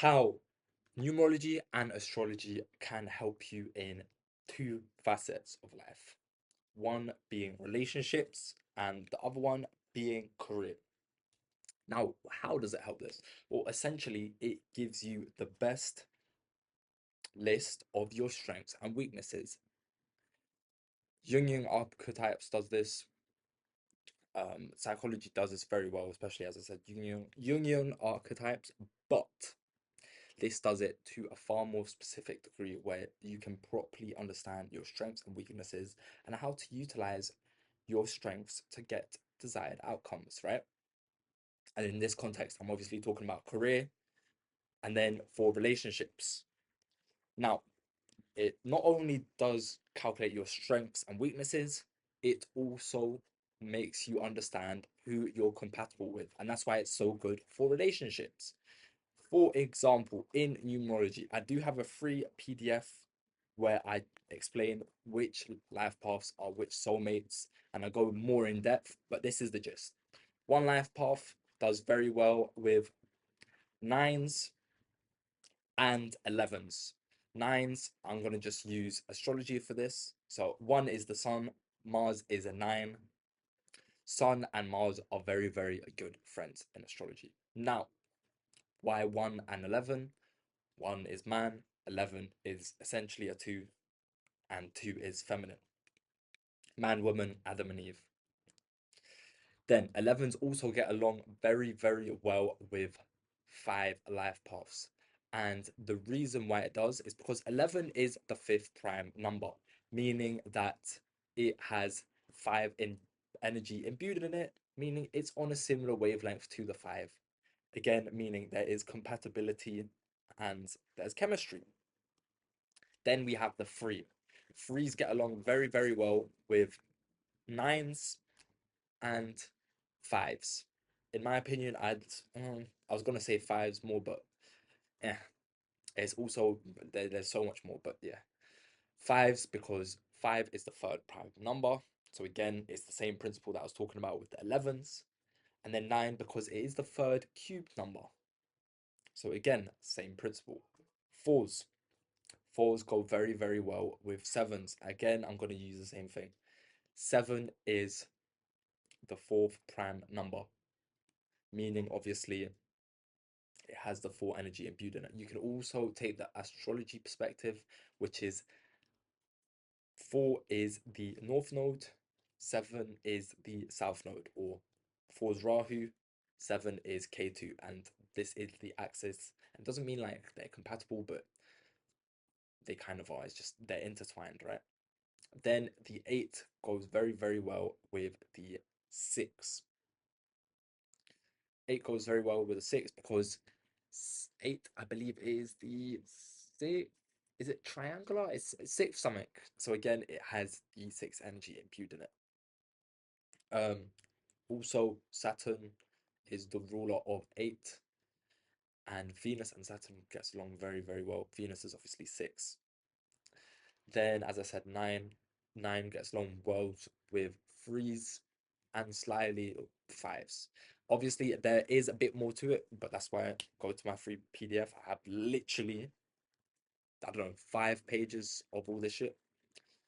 how numerology and astrology can help you in two facets of life. One being relationships, and the other one being career. Now, how does it help this? Well, essentially, it gives you the best list of your strengths and weaknesses. Jungian archetypes does this. Psychology does this very well, especially as I said, Jungian archetypes, but this does it to a far more specific degree where you can properly understand your strengths and weaknesses and how to utilize your strengths to get desired outcomes, right? And in this context, I'm obviously talking about career and then for relationships. Now, it not only does calculate your strengths and weaknesses, it also makes you understand who you're compatible with. And that's why it's so good for relationships. For example, in numerology, I do have a free PDF where I explain which life paths are which soulmates and I go more in depth, but this is the gist. One life path does very well with nines and 11s. Nines, I'm going to just use astrology for this. So one is the sun, Mars is a nine. Sun and Mars are very, very good friends in astrology. Now, why 1 and 11? 1 is man, 11 is essentially a 2, and 2 is feminine. Man, woman, Adam and Eve. Then 11s also get along very, very well with 5 life paths. And the reason why it does is because 11 is the fifth prime number, meaning that it has 5 in energy imbued in it, meaning it's on a similar wavelength to the 5. Again, meaning there is compatibility and there's chemistry. Then we have the 3. Threes get along very, very well with 9s and 5s. In my opinion, I was gonna say 5s more, but yeah, it's also there's so much more, but yeah, 5s because 5 is the third prime number. So again, it's the same principle that I was talking about with the 11s, and then 9 because it is the third cube number. So again, same principle. 4s. 4s go very, very well with 7s. Again, I'm going to use the same thing. 7 is the fourth prime number, meaning obviously it has the full energy imbued in it. You can also take the astrology perspective, which is 4 is the north node, 7 is the south node, or 4 is Rahu, 7 is K2, and this is the axis. It doesn't mean like they're compatible, but they kind of are. It's just they're intertwined, right? Then the 8 goes very, very well with the 6. 8 goes very well with the 6 because 8, I believe, is the 6. Is it triangular? It's 6 something. So again, it has the 6 energy imbued in it. Also, Saturn is the ruler of 8, and Venus and Saturn gets along very, very well. Venus is obviously 6. Then, as I said, 9. 9 gets along well with 3s and slightly 5s. Obviously, there is a bit more to it, but that's why I go to my free PDF. I have literally, I don't know, 5 pages of all this shit.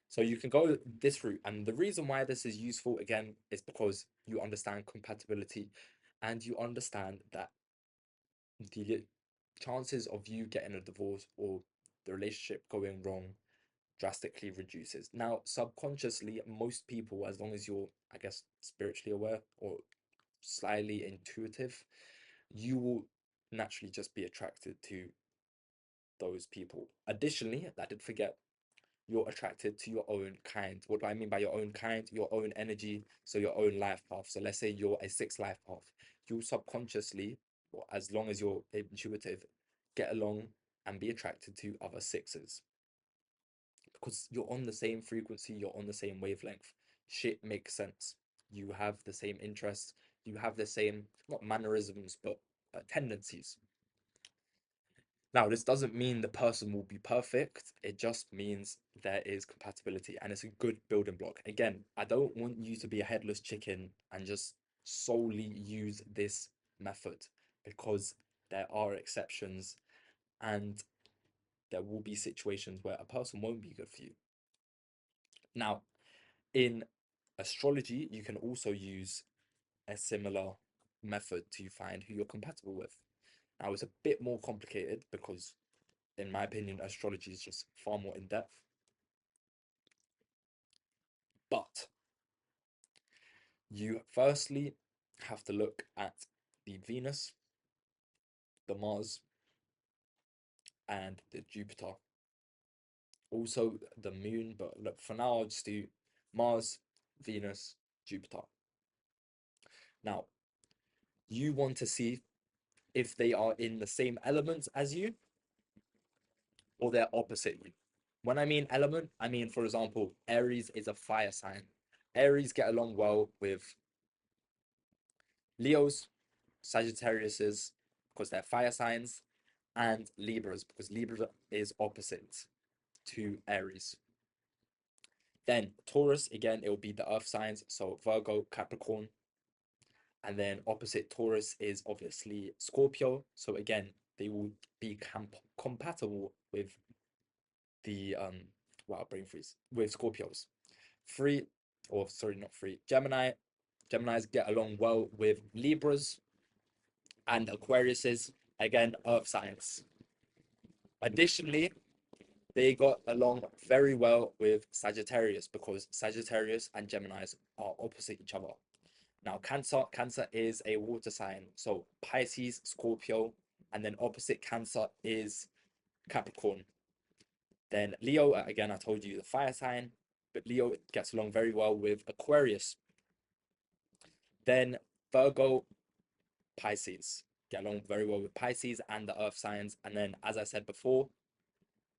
So you can go this route. And the reason why this is useful, again, is because you understand compatibility and you understand that the chances of you getting a divorce or the relationship going wrong drastically reduces. Now, subconsciously, most people, as long as you're, I guess, spiritually aware or slightly intuitive, you will naturally just be attracted to those people. Additionally, I did forget, you're attracted to your own kind. What do I mean by your own kind? Your own energy, so your own life path. So let's say you're a 6 life path. You'll subconsciously, or as long as you're intuitive, get along and be attracted to other 6s because you're on the same frequency, you're on the same wavelength. Shit makes sense. You have the same interests, you have the same, not mannerisms, but tendencies. Now, this doesn't mean the person will be perfect. It just means there is compatibility and it's a good building block. Again, I don't want you to be a headless chicken and just solely use this method because there are exceptions and there will be situations where a person won't be good for you. Now, in astrology, you can also use a similar method to find who you're compatible with. Now, it's a bit more complicated because, in my opinion, astrology is just far more in depth. But you firstly have to look at the Venus, the Mars, and the Jupiter. Also the moon, but look, for now I'll just do Mars, Venus, Jupiter. Now, you want to see if they are in the same element as you or they're opposite you. When I mean element, I mean, for example, Aries is a fire sign. Aries get along well with Leos, Sagittariuses, because they're fire signs, and Libras, because Libra is opposite to Aries. Then Taurus, again, it will be the earth signs, so Virgo, Capricorn. And then opposite Taurus is obviously Scorpio. So again, they will be compatible with the wow, brain freeze, with Scorpios. Free, or sorry, not free. Geminis get along well with Libras and Aquariuses, again, earth signs. Additionally, they got along very well with Sagittarius because Sagittarius and Geminis are opposite each other. Now, Cancer is a water sign. So Pisces, Scorpio, and then opposite Cancer is Capricorn. Then Leo, again, I told you the fire sign, but Leo gets along very well with Aquarius. Then Virgo, Pisces get along very well with Pisces and the earth signs. And then, as I said before,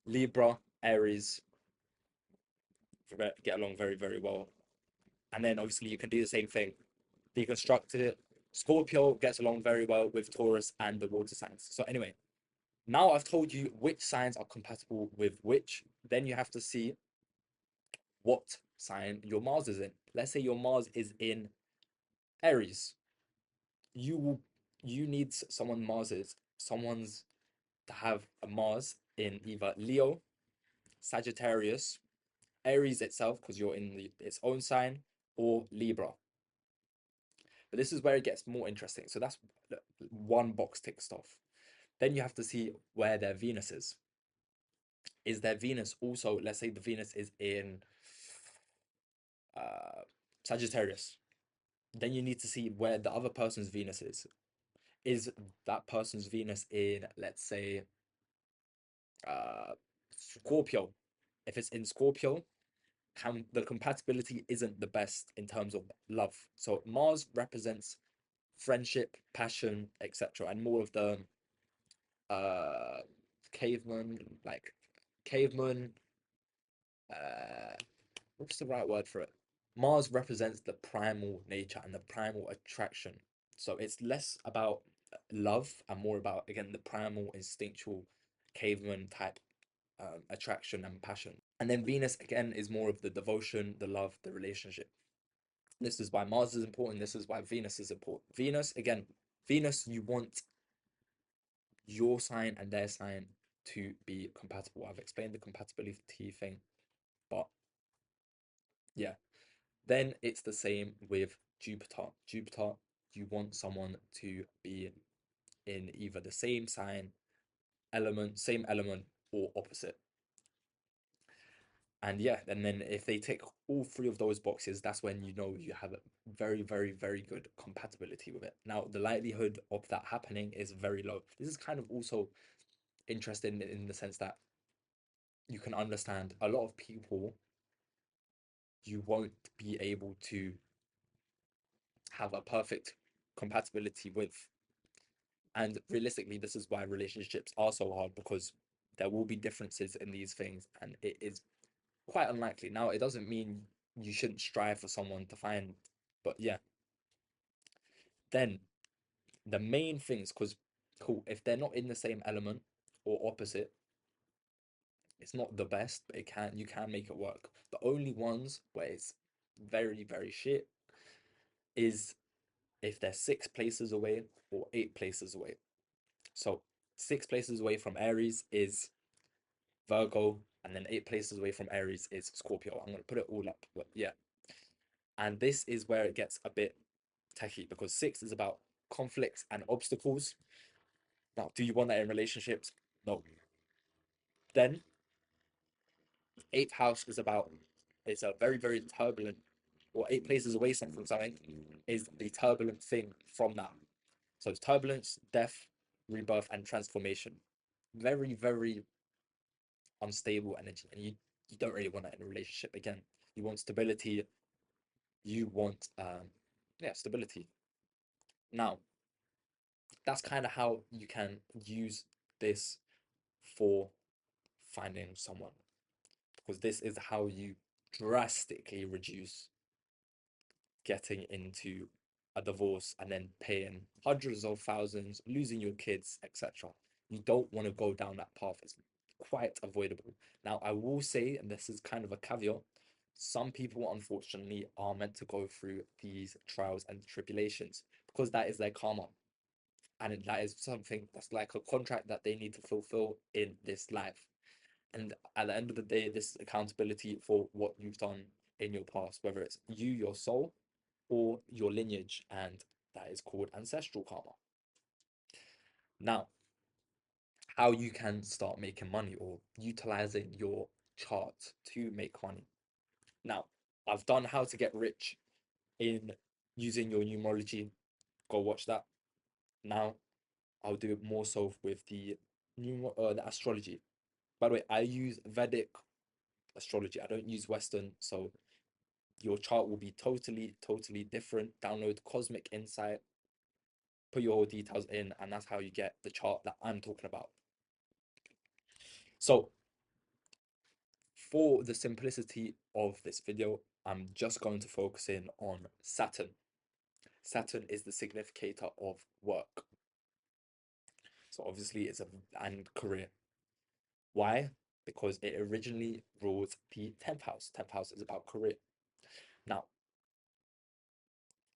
Libra, Aries get along very, very well. And then obviously you can do the same thing. Deconstruct it. Scorpio gets along very well with Taurus and the water signs. So anyway, now I've told you which signs are compatible with which, then you have to see what sign your Mars is in. Let's say your Mars is in Aries. You need someone's to have a Mars in either Leo, Sagittarius, Aries itself, because you're in its own sign, or Libra. But this is where it gets more interesting. So that's one box ticked off. Then you have to see where their Venus is. Is their Venus also, let's say the Venus is in Sagittarius. Then you need to see where the other person's Venus is. Is that person's Venus in, let's say, Scorpio? If it's in Scorpio, the compatibility isn't the best in terms of love. So Mars represents friendship, passion, etc., and more of the uh caveman, like caveman. What's the right word for it? Mars represents the primal nature and the primal attraction. So it's less about love and more about, again, the primal, instinctual, caveman type attraction and passion. And then Venus, again, is more of the devotion, the love, the relationship. This is why Mars is important. This is why Venus is important. Venus, again, Venus, you want your sign and their sign to be compatible. I've explained the compatibility thing, but yeah. Then it's the same with Jupiter. Jupiter, you want someone to be in either the same sign, same element, or opposite. And yeah, and then if they tick all three of those boxes, that's when you know you have a very, very, very good compatibility with it. Now, the likelihood of that happening is very low. This is kind of also interesting in the sense that you can understand a lot of people you won't be able to have a perfect compatibility with. And realistically, this is why relationships are so hard because there will be differences in these things and it is quite unlikely. Now, it doesn't mean you shouldn't strive for someone to find, but yeah. Then the main things, because cool, if they're not in the same element or opposite, it's not the best, but you can make it work. The only ones where it's very, very shit is if they're 6 places away or 8 places away. So 6 places away from Aries is Virgo, and then 8 places away from Aries is Scorpio. I'm going to put it all up, but yeah. And this is where it gets a bit techie because 6 is about conflicts and obstacles. Now, do you want that in relationships? No. Then, 8th house is about, it's a very, very turbulent, or 8 places away from something is the turbulent thing from that. So it's turbulence, death, rebirth, and transformation. Very, very unstable energy. And you don't really want that in a relationship. Again, you want stability. You want, yeah, stability. Now, that's kind of how you can use this for finding someone, because this is how you drastically reduce getting into a divorce and then paying hundreds of thousands, losing your kids, etc. You don't want to go down that path. It's quite avoidable. Now, I will say, and this is kind of a caveat, some people unfortunately are meant to go through these trials and tribulations because that is their karma. And that is something that's like a contract that they need to fulfill in this life. And at the end of the day, this is accountability for what you've done in your past, whether it's you, your soul, or your lineage, and that is called ancestral karma. Now, how you can start making money or utilizing your chart to make money. Now, I've done how to get rich in using your numerology. Go watch that. Now, I'll do it more so with the astrology. By the way, I use Vedic astrology. I don't use Western, so your chart will be totally, totally different. Download Cosmic Insight, put your details in, and that's how you get the chart that I'm talking about. So, for the simplicity of this video, I'm just going to focus in on Saturn. Saturn is the significator of work. So obviously it's and career. Why? Because it originally ruled the 10th house. 10th house is about career. Now,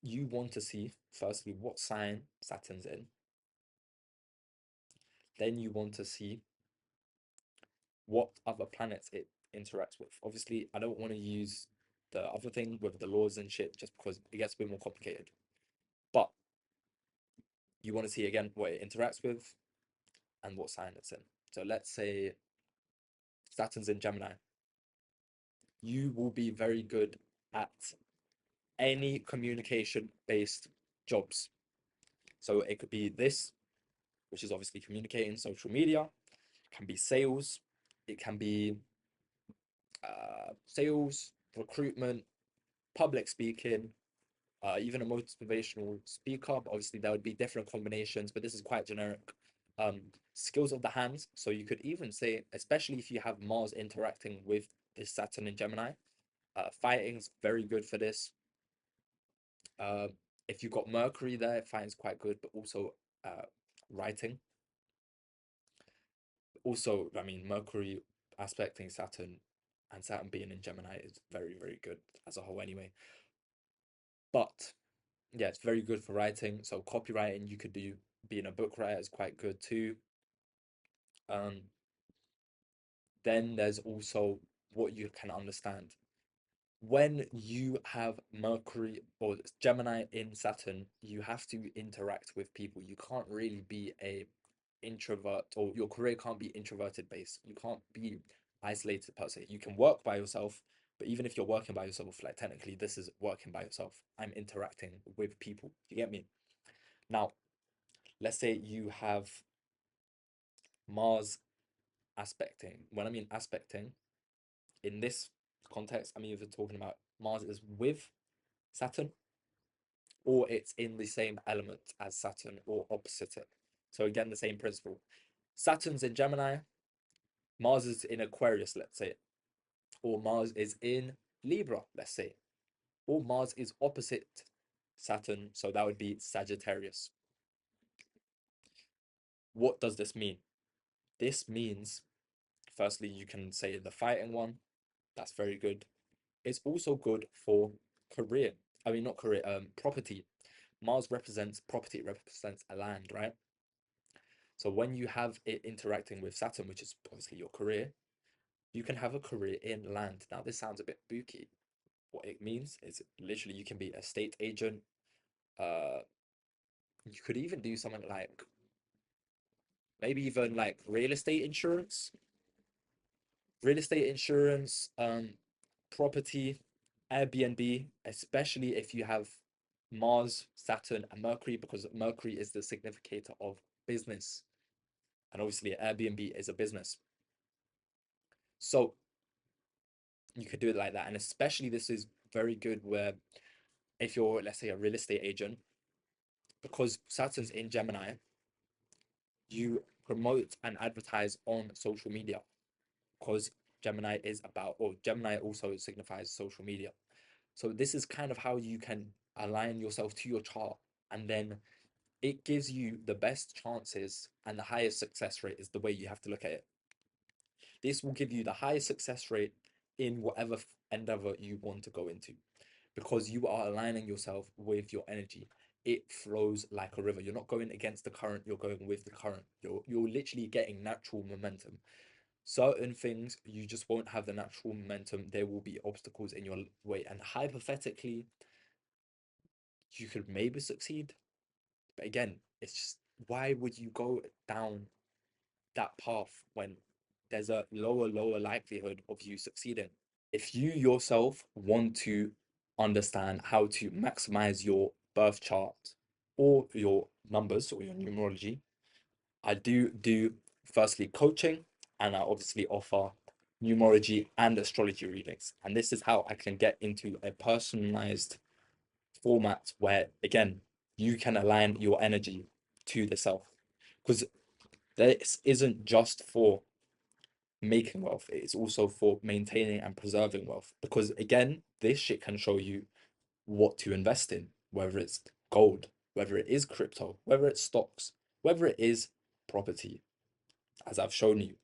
you want to see firstly what sign Saturn's in. Then you want to see what other planets it interacts with. Obviously, I don't want to use the other thing with the laws and shit just because it gets a bit more complicated. But you want to see again what it interacts with and what sign it's in. So let's say Saturn's in Gemini. You will be very good at any communication based jobs. So it could be this, which is obviously communicating, social media, it can be sales, it can be sales, recruitment, public speaking, even a motivational speaker. But obviously, there would be different combinations, but this is quite generic. Skills of the hands. So you could even say, especially if you have Mars interacting with this Saturn in Gemini, fighting's very good for this. Uh, if you've got Mercury there, fighting's quite good, but also writing. Also, I mean, Mercury aspecting Saturn and Saturn being in Gemini is very, very good as a whole anyway. But yeah, it's very good for writing. So copywriting, you could do being a book writer is quite good too. Um, then there's also what you can understand. When you have Mercury or Gemini in Saturn, you have to interact with people. You can't really be a introvert, or your career can't be introverted based. You can't be isolated per se. You can work by yourself, but even if you're working by yourself, like technically this is working by yourself. I'm interacting with people. You get me? Now, let's say you have Mars aspecting. When I mean aspecting, in this context, I'm either talking about Mars is with Saturn or it's in the same element as Saturn or opposite it. So again, the same principle. Saturn's in Gemini, Mars is in Aquarius, let's say, or Mars is in Libra, let's say, or Mars is opposite Saturn, so that would be Sagittarius. What does this mean? This means, firstly, you can say the fighting one, that's very good. It's also good for career. I mean, not career, property. Mars represents property, it represents a land, right? So when you have it interacting with Saturn, which is obviously your career, you can have a career in land. Now, this sounds a bit spooky. What it means is literally you can be a state agent. Uh, you could even do something like maybe even like real estate insurance, property, Airbnb, especially if you have Mars, Saturn, and Mercury, because Mercury is the significator of business. And obviously, Airbnb is a business. So you could do it like that. And especially, this is very good where if you're, let's say, a real estate agent, because Saturn's in Gemini, you promote and advertise on social media because Gemini is about, or Gemini also signifies social media. So this is kind of how you can align yourself to your chart, and then it gives you the best chances and the highest success rate is the way you have to look at it. This will give you the highest success rate in whatever endeavor you want to go into because you are aligning yourself with your energy. It flows like a river. You're not going against the current, you're going with the current. You're literally getting natural momentum. Certain things you just won't have the natural momentum. There will be obstacles in your way. And hypothetically, you could maybe succeed. But again, it's just why would you go down that path when there's a lower likelihood of you succeeding? If you yourself want to understand how to maximize your birth chart or your numbers or your numerology, I do firstly coaching, and I obviously offer numerology and astrology readings. And this is how I can get into a personalized format where again you can align your energy to the self. Because this isn't just for making wealth, it's also for maintaining and preserving wealth. Because again, this shit can show you what to invest in, whether it's gold, whether it is crypto, whether it's stocks, whether it is property, as I've shown you.